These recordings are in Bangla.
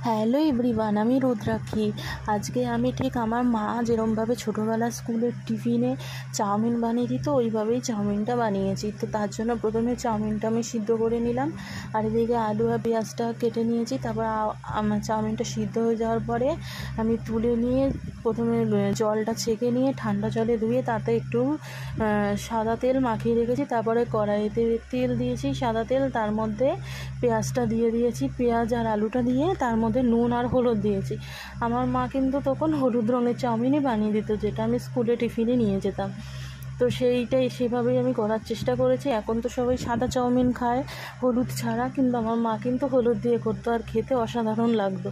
হ্যালো এভরিওয়ান, আমি রুদ্রাক্ষী। আজকে আমি ঠিক আমার মা যেরমভাবে ছোটোবেলা স্কুলের টিফিনে চাউমিন বানিয়ে দিত ওইভাবেই চাউমিনটা বানিয়েছি। তো তার জন্য প্রথমে চাউমিনটা আমি সিদ্ধ করে নিলাম, আর এদিকে আলু আর পেঁয়াজটা কেটে নিয়েছি। তারপর আমার চাউমিনটা সিদ্ধ হয়ে যাওয়ার পরে আমি তুলে নিয়ে প্রথমে জলটা ছেঁকে নিয়ে ঠান্ডা জলে ধুয়ে তাতে একটু সাদা তেল মাখিয়ে রেখেছি। তারপরে কড়াইতে তেল দিয়েছি, সাদা তেল, তার মধ্যে পেঁয়াজটা দিয়ে দিয়েছি, পেঁয়াজ আর আলুটা দিয়ে তার মধ্যে নুন আর হলুদ দিয়েছি। আমার মা কিন্তু তখন হলুদ রঙের চাউমিনই বানিয়ে দিত, যেটা আমি স্কুলে টিফিনে নিয়ে যেতাম। তো সেভাবেই আমি করার চেষ্টা করেছি। এখন তো সবাই সাদা চাউমিন খায় হলুদ ছাড়া, কিন্তু আমার মা কিন্তু হলুদ দিয়ে করতো, আর খেতে অসাধারণ লাগতো।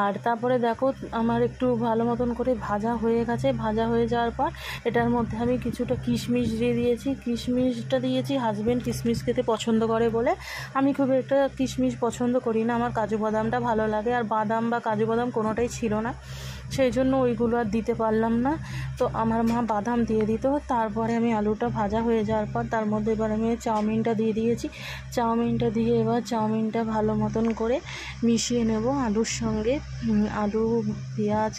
আর তারপরে দেখো আমার একটু ভালো মতন করে ভাজা হয়ে গেছে। ভাজা হয়ে যাওয়ার পর এটার মধ্যে আমি কিছুটা কিশমিশ দিয়ে দিয়েছি। কিশমিশটা দিয়েছি, হাজব্যান্ড কিশমিশ খেতে পছন্দ করে বলে। আমি খুব একটা কিশমিশ পছন্দ করি না, আমার কাজু বাদামটা ভালো লাগে, আর বাদাম বা কাজু বাদাম কোনোটাই ছিল না, সেই জন্য ওইগুলো আর দিতে পারলাম না। তো আমার মা বাদাম দিয়ে দিত। তারপরে আমি আলুটা ভাজা হয়ে যাওয়ার পর তার মধ্যে এবার আমি চাউমিনটা দিয়ে দিয়েছি। চাউমিনটা দিয়ে এবার চাউমিনটা ভালো মতন করে মিশিয়ে নেব আলুর সঙ্গে। আলু, পেঁয়াজ,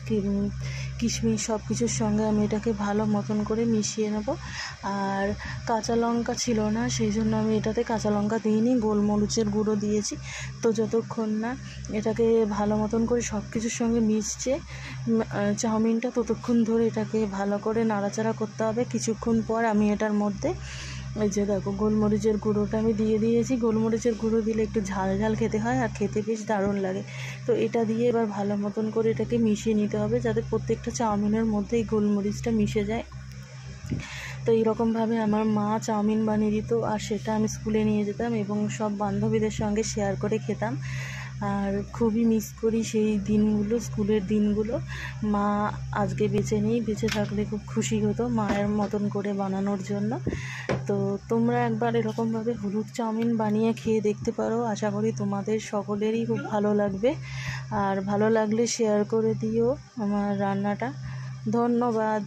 কিশমিশ সব কিছুর সঙ্গে আমি এটাকে ভালো মতন করে মিশিয়ে নেব। আর কাঁচা লঙ্কা ছিল না, সেই জন্য আমি এটাতে কাঁচা লঙ্কা দিইনি, গোলমরিচের গুঁড়ো দিয়েছি। তো যতক্ষণ না এটাকে ভালো মতন করে সব কিছুর সঙ্গে মিশছে চাউমিনটা, ততক্ষণ ধরে এটাকে ভালো করে নাড়াচাড়া করতে হবে। কিছুক্ষণ পর আমি এটার মধ্যে এই যে দেখো গোলমরিচের গুঁড়োটা আমি দিয়ে দিয়েছি। গোলমরিচের গুঁড়ো দিলে একটু ঝাল ঝাল খেতে হয়, আর খেতে বেশ দারুণ লাগে। তো এটা দিয়ে এবার ভালো মতন করে এটাকে মিশিয়ে নিতে হবে, যাতে প্রত্যেকটা চাউমিনের মধ্যে এই গোলমরিচটা মিশে যায়। তো এইরকমভাবে আমার মা চাউমিন বানিয়ে দিত, আর সেটা আমি স্কুলে নিয়ে যেতাম এবং সব বান্ধবীদের সঙ্গে শেয়ার করে খেতাম। আর খুবই মিস করি সেই দিনগুলো, স্কুলের দিনগুলো। মা আজকে বেঁচে নেই, বেঁচে থাকলে খুব খুশি হতো মায়ের মতন করে বানানোর জন্য। তো তোমরা একবার এরকমভাবে হলুদ চাউমিন বানিয়ে খেয়ে দেখতে পারো, আশা করি তোমাদের সকলেরই খুব ভালো লাগবে। আর ভালো লাগলে শেয়ার করে দিও আমার রান্নাটা। ধন্যবাদ।